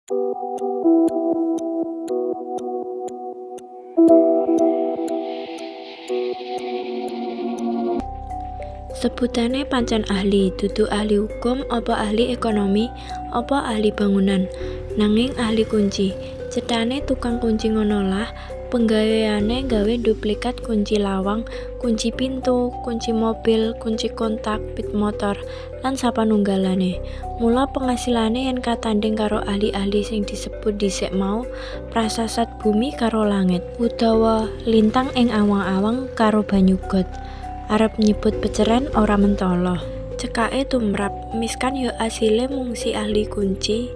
Sebutane pancen ahli, dudu ahli hukum, apa ahli ekonomi, apa ahli bangunan, nanging ahli kunci. Cethane tukang kunci ngono lah, penggaweane gawe duplikat kunci lawang, kunci pintu, kunci mobil, kunci kontak, pit motor, lan sapanunggalane. Mula penghasilane yen katanding karo ahli-ahli sing disebut dhisik mau, prasasat bumi karo langit, utawa lintang ing awang-awang karo banyu got. Arep nyebut peceren ora mentolo. Cekake tumrap, miskan yo asile mung si ahli kunci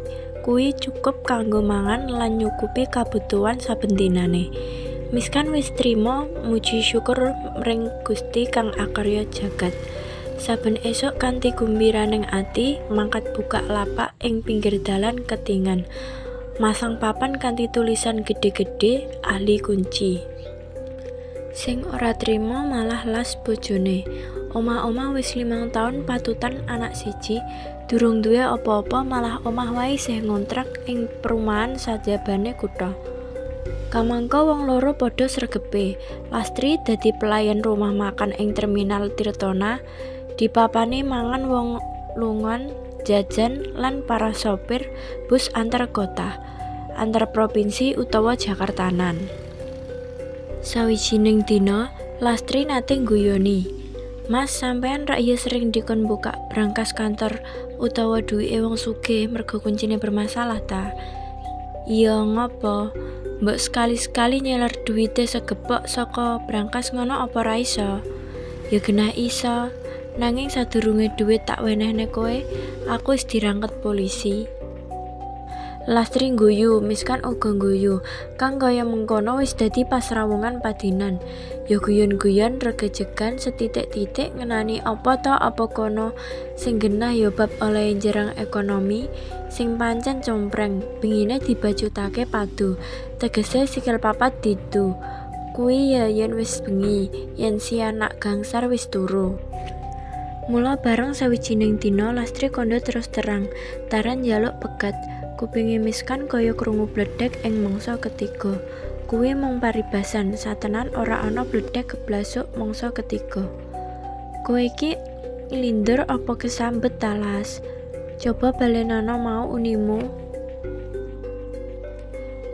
kuwi cukup kanggo mangan lan nyukupi kabutuhan saben dinane. Miskan wis trima muji syukur mring Gusti kang akarya jagat. Saben esuk kanthi gumbiraning ati mangkat buka lapak ing pinggir dalan ketingan. Masang papan kanthi tulisan gede-gede ahli kunci. Sing ora trima malah las bojone. Omah-omah wis 5 taun patutan anak siji, durung duwe apa-apa malah omah wae isih ngontrak ing perumahan sajabane kutha. Kamangka wong loro padha sregepe. Lastri dadi pelayan rumah makan ing terminal Tirtona, dipapani mangan wong lungan, jajan lan para sopir bus antar kota, antar provinsi utawa Jakartanan. Sawijining dina, Lastri nate ngguyoni, "Mas, sampean rak ya sering dikon buka brankas kantor utawa duwike wong sugih mergo kuncine bermasalah ta?" "Iya, ngopo? Mbok sekali-sekali nyeler duwite segepok saka brankas ngono apa ra iso?" "Ya genah iso, nanging sadurunge duwit tak wenehne kowe, aku wis dirangket polisi." Lastri ngguyu, miskan uga ngguyu. Kang kaya mengkono wis dadi pasrawungan padinan. Ya guyon-guyon regejegan setitik-titik ngenani apa ta apa kono sing genah ya bab oleh jerang ekonomi sing pancen compreng, bengine dibajutake padu. Tegese sikil papat didu. Kuwi ya yen wis bengi, yen si anak gangsar wis turu. Mula bareng sawijining dina Lastri kandha terus terang, taran njaluk pegat. Kupinge miskan kaya krungu bledek ing mangsa ketiga. Kuwi mung paribasan, satenan ora ana bledek geblasuk mangsa ketiga. "Kowe iki lindur apa kesambet talas? Coba balenana mau unimu."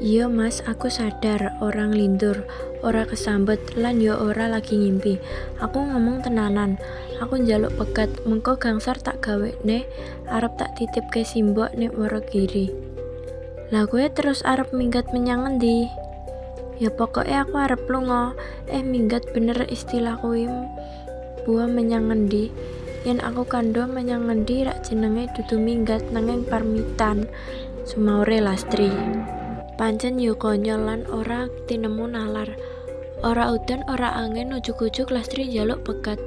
"Iya mas, aku sadar orang lindur, ora kesambet lan ya ora lagi ngimpi. Aku ngomong tenanan, aku njaluk pegat, mengko gangsar tak gawekne arep tak titipke simbok ning Wonogiri." "Lah kowe terus arep minggat menyang ngendi?" "Ya pokoke aku arep lunga." Minggat bener istilah kuwi buah menyang ngendi? Yen aku kandha menyang ngendi rak jenenge dudu minggat nanging parmitan, sumaure Lastri. Pancen ya konyol lan ora tinemu nalar. Ora udan ora angin ujug-ujug Lastri njaluk pegat.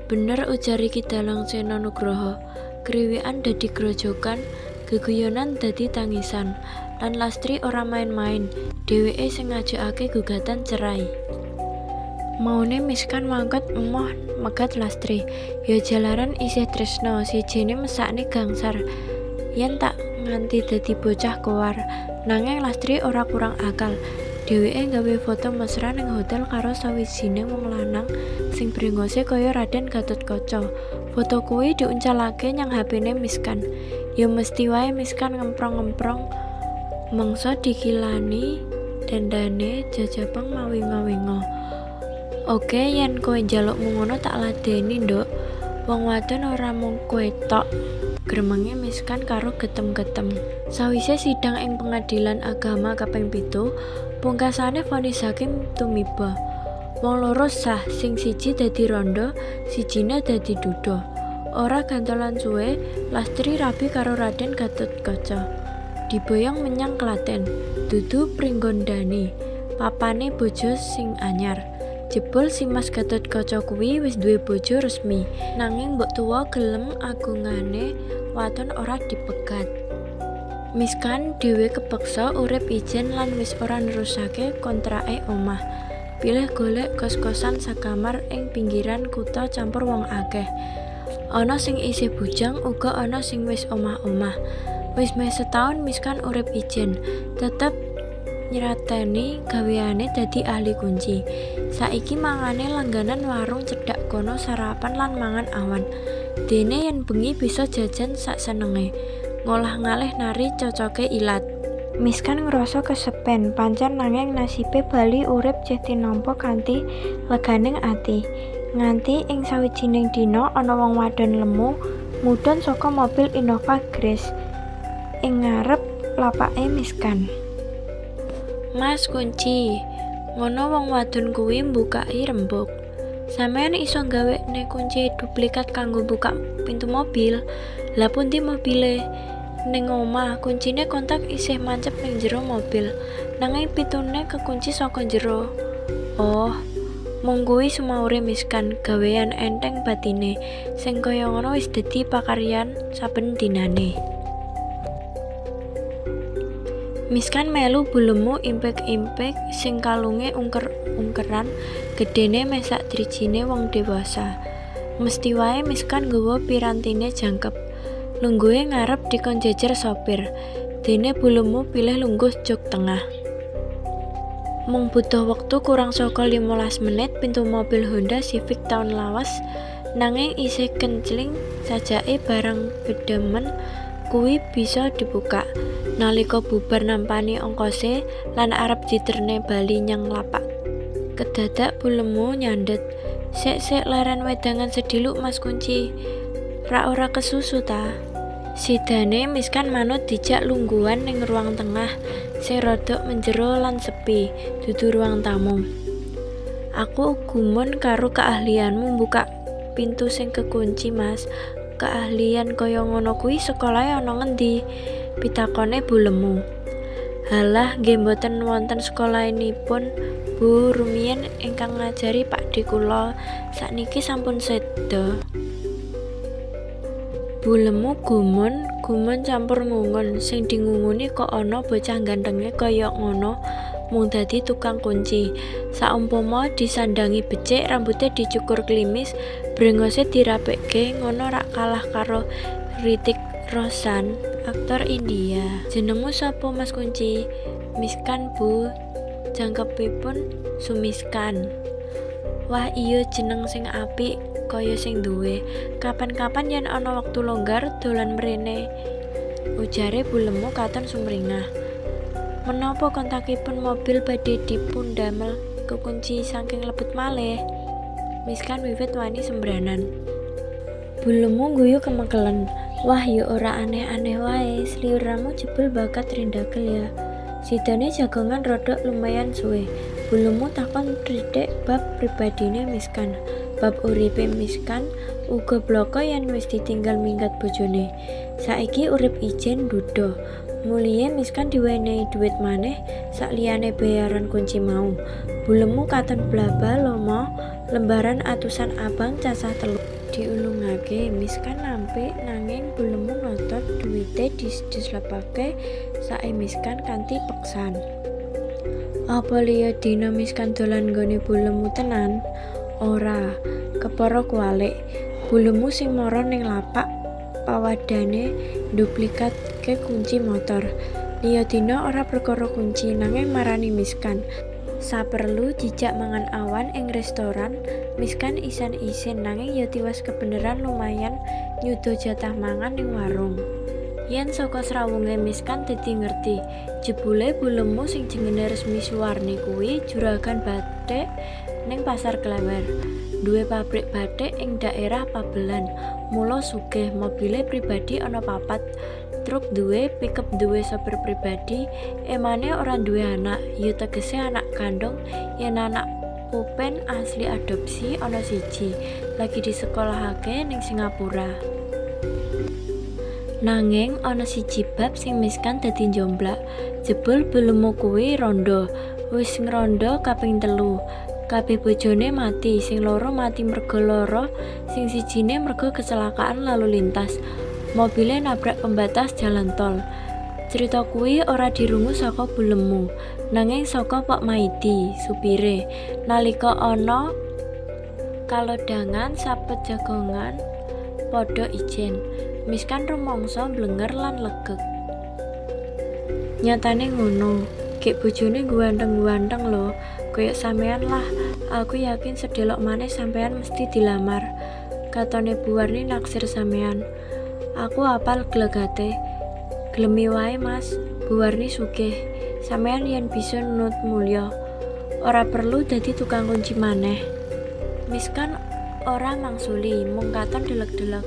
"Bener ujar Ki Dalang Sena Nugroho." Kriwikan dadi grojogan, geguyonan dadi tangisan, lan Lastri ora main-main, dheweke sing ngajakake gugatan cerai. Maune miskan mangkat emoh megat Lastri, ya jalaran isih tresna, sijine mesakne gangsar. Yen tak nganti dadi bocah kowar, nanging Lastri ora kurang akal. Dheweke gawe foto mesra ning hotel karo sawijining wong lanang sing brengose kaya Raden Gatotkaca. Foto kuwi diuncalake nyang HP-ne miskan. Ya mesti wae miskan ngemprong-ngemprong mangsa dikilani dandane jajabang mawinga-winga. "Oke, yen kowe njalukmu ngono tak ladeni, Nduk. Wong wadon ora mung kowe tok." Gremenge miskan karo getem-getem. Sawise sidang ing Pengadilan Agama kaping 7, pungkasane vonis hakim tumiba. Wong loro sah, sing siji dadi randha, sijine dadi duda. Ora gantolan suwe, Lastri rabi karo Raden Gatotkaca. Diboyong menyang Klaten, dudu Pringgondani, papane bojo sing anyar. Jebul si Mas Gatotkaca kuwi wis duwe bojo resmi, nanging mbok tuwa gelem agungane wadon ora dipegat. Miskan dhewe kepeksa urip ijen lan wis ora nerusake kontrake omah. Pilih golek kos-kosan sakamar ing pinggiran kutha campur wong akeh. Ana sing isih bujang, uga ana sing wis omah-omah. Wis meh setahun Miskan urip ijen, tetep nyrateni gaweane dadi ahli kunci. Saiki mangane langganan warung cedhak kono sarapan lan mangan awan. Dene yen bengi bisa jajan sak senenge. Ngolah-ngalih nari cocoke ilat. Miskan ngrasa kesepen, pancen nanging nasibe bali urip ceh tinampa kanthi leganing ati. Nganti ing sawijining dina ana wong wadon lemu mudhun saka mobil Innova Grace ing ngarep lapake Miskan. "Mas, kunci." Ngono wong wadon kuwi mbukai rembug. "Sampeyan iso gawene kunci duplikat kanggo buka pintu mobil?" "Lah pundi mobile?" "Ning omah, kuncine kontak isih mancep ning jero mobil, nanging pitune kekunci saka jero." "Oh, mung kuwi sumaure Miskan, gawean enteng batine. Sing kaya ngono wis dadi pakaryan saben dinane." Miskan melu bulemu impek-impek sing kalunge ungker-ungkeran, gedene meh sak drijine wong dewasa. Mesti wae Miskan nggawa pirantine jangkep. Lungguhe ngarep dikon jejer sopir. Dene bulemu pilih lungguh jok tengah. Mung butuh wektu kurang saka 15 menit pintu mobil Honda Civic taun lawas nanging isih kencling sajake barang gedemen kuwi bisa dibuka. Nalika bubar nampani ongkose lan arep diterne bali nyang lapak, kedadak bulemu nyandet, "Sik leren wedangan sediluk Mas Kunci. Ora kesusu ta?" Sidane Miskan manut dijak lungguhan ning ruang tengah sing rodok menjero lan sepi, dudu ruang tamu. "Aku gumun karo keahlianmu buka pintu sing kekunci, Mas. Keahlian kaya ngono kuwi sekolahe ana ngendi?" pitakone bulemu. "Halah, nggih mboten wonten sekolahipun, Bu. Rumiyin ingkang ngajari Pakde kula, sakniki sampun seda." Bulemu gumun campur ngungun, sing dingunguni kok ana bocah gantenge kaya ngono mung dadi tukang kunci. Saumpama disandangi becik, rambute dicukur klimis, brengose dirapikke, ngono rak kalah karo Hrithik Roshan, aktor India. "Jenengmu sapa Mas Kunci?" "Miskan, Bu." Jangkepipun Sumiskan. "Wah iya, jeneng sing apik kaya sing duwe. Kapan-kapan yen ana wektu longgar dolan mrene," ujare bulemu katon sumringah. "Menapa kontakipun mobil badhe dipundamel kekunci saking lebet malih?" Miskan wiwit wani sembranan. Bulemu guyu kemekelen. "Wah ya ora aneh-aneh wae, sliramu jebul bakat rindagel ya." Sidane jagongan rodok lumayan suwe. Bulemu takon Ridhik bab pribadine Miskan. Bab uripe Miskan uga bloko yen wis ditinggal minggat bojone. Saiki urip ijen duda. Mulihe Miskan diwenehi dhuwit maneh sakliyane bayaran kunci mau. Bulemu katon blaba lomo lembaran atusan abang cacah 3 diulungake. Miskan nampik nanging bulemu ngotot dhuwite dislepake sae Miskan kanthi peksan. Apa liya dina Miskan dolan nggone bulemu tenan? Ora, kepara kualik. Bulemu sing mara ning lapak pawadane nduplikatke kunci motor. Liya dina ora perkara kunci nanging marani Miskan. Saperlu dijak mangan awan ing restoran, Miskan isin-isin nanging ya tiwas kebeneran lumayan nyuda jatah mangan ning warung. Yen saka srawunge Miskan dadi ngerti, jebule bulemu sing jenenge resmi suwarne kuwi juragan bathik ning Pasar Klewer. Duwe pabrik bathik ing daerah Pabelan. Mula sugih, mobile pribadi ana 4, truk duwe, pickup duwe sopir pribadi, emane ora duwe anak, ya tegese anak kandung. Yen anak pupen asli adopsi ana 1, lagi disekolahake ning Singapura. Nanging ana 1 bab sing Miskan dadi njomblak. Jebul bulemu kuwi rondo, wis ngrondo kaping 3. Kabeh bojone mati, sing loro mati merga lara, sing sijine merga kecelakaan lalu lintas. Mobile nabrak pembatas jalan tol. Cerita kuwi ora dirungu saka bulemu, nanging saka Pak Maidi, supire. Nalika ana kalodhangan sapet jagongan padha ijen. Miskan rumangsa blenger lan legek. Nyatane ngono, gek bojone guanteng-guanteng lho, koyok sampean lah. Aku yakin sedelok maneh sampean mesti dilamar. Katone Bu Warni naksir sampean. Aku apal glegate. Glemi wae Mas, Bu Warni sugih. Sampean yen bisa nunut mulya, ora perlu dadi tukang kunci maneh. Miskan ora mangsuli, mung katon delek-delek.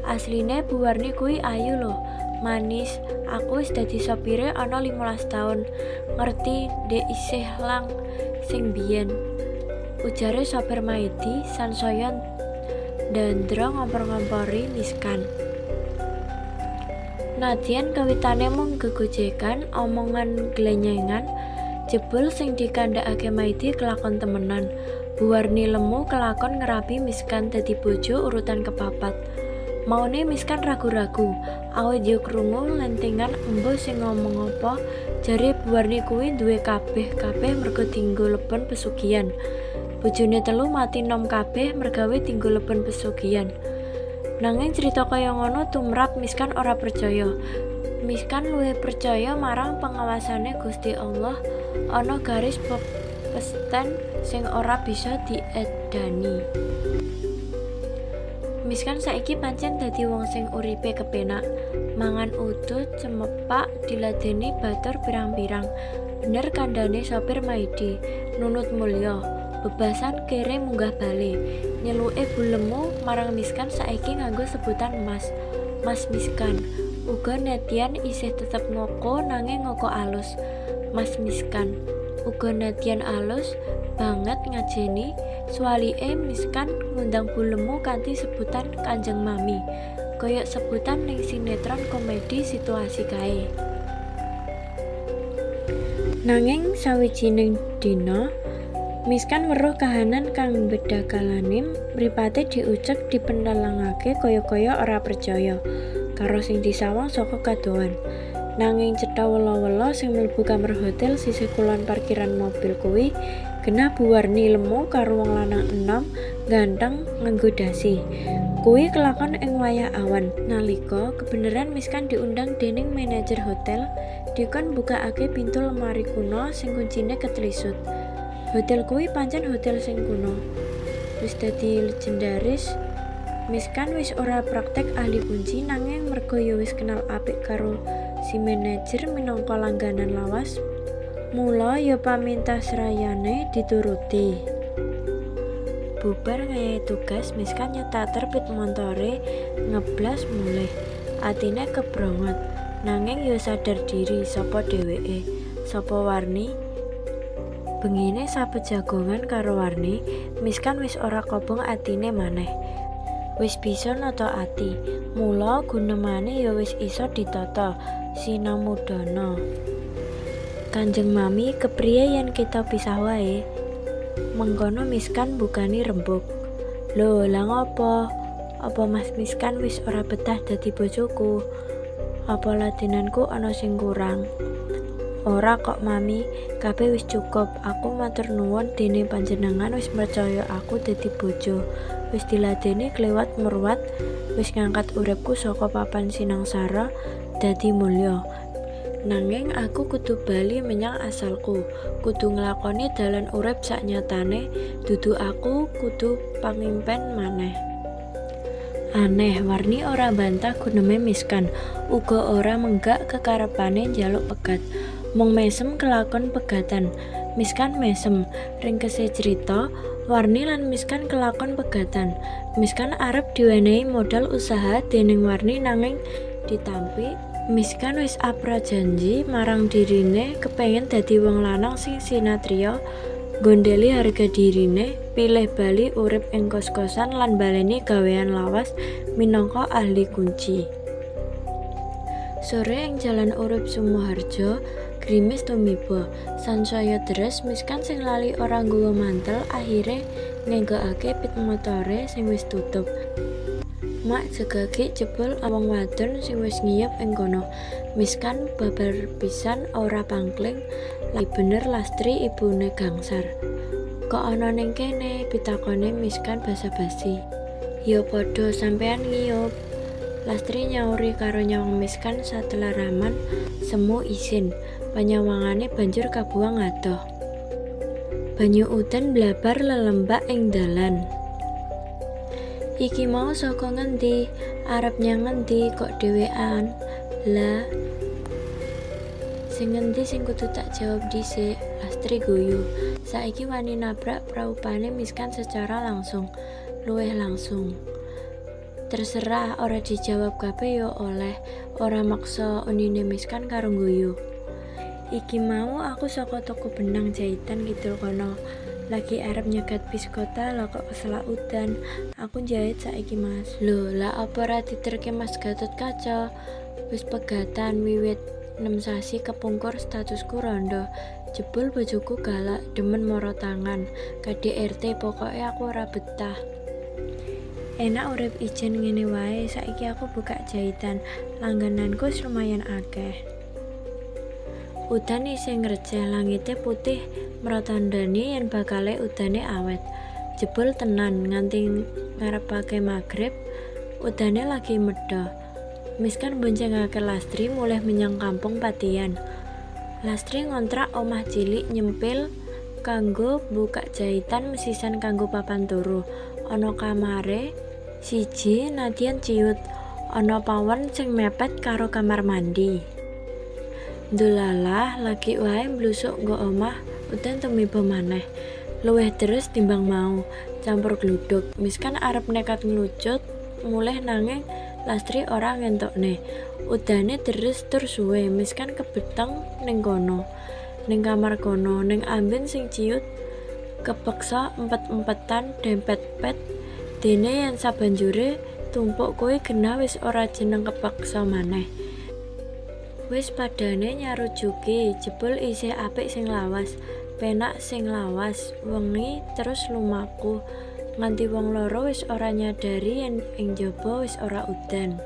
Asline Bu Warni kuwi ayu lho, manis. Aku wis dadi sopire ana 15 taun. Ngerti ndek isih lang sing biyen. Ujare sopir Maidi sansaya ndandra ngompor-ngompori Miskan. Nadyan kawitane mung gegojekan, omongan glenyengan, jebul sing dikandhakake Maidi kelakon temenan. Bu Warni lemu kelakon ngerapi Miskan dadi bojo urutan kepapat. Maune Miskan ragu-ragu, awit yo krungu lentingan embuh sing ngomong apa, jare Bu Warni kuwi duwe kabeh merga dienggo leben pesugihan. Bojone telu mati nom kabeh mergawe dienggo leben pesugihan. Nanging cerita kaya ngono tumrap Miskan ora percaya. Miskan luwih percaya marang pengawasane Gusti Allah, ana garis pesten sing ora bisa diedani. Miskan saiki pancen dadi wong sing uripe kepenak, mangan udut, cemepak, diladeni batur pirang-pirang. Bener kandhane sopir Maidi, nunut mulya, bebasan kere munggah bali. Nyeluke bulemu marang Miskan saiki nganggo sebutan Mas. Mas Miskan. Uga Nadyan isih tetep ngoko nanging ngoko alus. Mas Miskan. Uga Nadyan alus banget ngajeni. Suwalike Miskan ngundang bulemu kanthi sebutan Kanjeng Mami, koyok sebutan ning sinetron komedi situasi kae. Nanging sawijining dina Miskan weruh kahanan kang bedakalaning mripate diucek dipentelangake kaya-kaya ora percaya karo sing disawang saka kadohan. Nanging cetha wela-wela sing mlebu kamar hotel sisih kulon parkiran mobil kuwi genah Bu Warni lemu karo wong lanang enom ganteng nganggo dasi. Kuwi kelakon ing wayah awan. Nalika kebeneran Miskan diundang dening manajer hotel, dikon bukaake pintu lemari kuno sing kuncine ketelisut. Hotel kuwi pancen hotel sing kuno. Wis dadi legendaris. Miskan wis ora praktek ahli kunci nanging merga ya wis kenal apik karo si manajer minangka langganan lawas. Mula ya pamintah serayane dituruti. Bubar ngayahi tugas, Miskan nyetak terbit montore ngeblas mulih. Atine kebrongot, nanging ya sadar diri sapa dheweke, sapa Warni. Bengine sapet jagongan karo Warni, Miskan wis ora kobong atine maneh. Wis bisa nata ati, mula gunemane ya wis isa ditata, sinamudana. Kanjeng Mami, kepriye yen kita pisah wae? Mengkono Miskan bukani rembug. Lho, lah ngopo? Apa Mas Miskan wis ora betah dadi bojoku? Apa ladenanku ana sing kurang? Ora kok Mami, kabeh wis cukup. Aku matur nuwun dene panjenengan wis percaya aku dadi bojo. Wis diladeni kliwat murwat, wis ngangkat uripku saka papan sinangsara dadi mulya. Nanging aku kudu bali menyang asalku, kudu nglakoni dalan urip saknyatane, dudu aku kudu pamimpen maneh. Aneh, Warni ora bantah guneme Miskan, uga ora menggak kekarepane njaluk pegat. Mung mesem kelakon pegatan. Miskan mesem, ringkese cerita, Warni lan Miskan kelakon pegatan. Miskan arep diwenehi modal usaha dening Warni nanging ditampi. Miskan wis aprajanji marang dirine kepengin dadi wong lanang sing sinatriya, gondeli harga dirine, pilih bali urip ing kos-kosan lan baleni gawean lawas minangka ahli kunci. Sore ing jalan urip Sumoharjo, grimis tumiba, sansaya deres Miskan sing lali ora nggawa mantel akhire ngenggokake pit motore sing wis tutup. Mak jegage jebul wong wadon sing wis ngiyep ing kono. Miskan babar pisan ora pangkling, lagi bener Lastri ibune Gangsar. Kok ana ning kene? Pitakone Miskan basa-basi. Ya padha sampean ngiyup. Lastri nyauri karo nyawang Miskan setelah raman, semu izin. panyawangane banjur kabuang adoh. Banyu udan blabar lelembak ing dalan. Iki mau saka ngendi? Arep nyang ngendi kok dhewean? Lah, sing ngendi sing kudu tak jawab dhisik? Lastri guyu. Saiki wani nabrak praupane Miskan secara langsung, luwih langsung. Terserah, ora dijawab kabeh yo oleh, ora maksa unine Miskan karo guyu. Iki mau aku saka toko benang jahitan kidul kono. Lagi arep nyegat bis kota lah kok keselak udan. Aku jahit saiki Mas. Lho, lah apa ora diterke Mas Gatot Kaca? Wis pegatan wiwit 6 sasi kepungkur statusku rondo. Jebul bojoku galak, demen moro tangan. KDRT pokoke aku ora betah. Enak urip ijen ngene wae, saiki aku buka jahitan. Langgananku lumayan akeh. Udan isih ngreceh, langite putih, mratandani yen bakale udane awet. Jebul tenan nganti ngarepake magrib, udane lagi medha. Miskan boncengake Lastri mulih menyang kampung Patian. Lastri ngontrak omah cilik nyempil kanggo buka jahitan mesisan kanggo papan turu. Ana kamare siji nadyan ciut, ana pawon sing mepet karo kamar mandi. Ndulalah lagi wae mblusuk nggo omah, udan tumiba maneh. Luwih deres timbang mau, campur gluduk. Miskan arep nekat nglucut, mulih nanging Lastri ora ngentokne. Udane deres tur suwe, Miskan kebeteng ning kono. Ning kamar kono, ning amben sing ciut, kepeksa empet-empetan dempet pet. Dene yen sabanjure tumpuk kuwi genah wis ora jeneng kepeksa maneh. Wis padane nyarujuki, jebul isih apik sing lawas, penak sing lawas, wengi terus lumaku. Nganti wong loro wis ora nyadari yen ing jaba wis ora udan.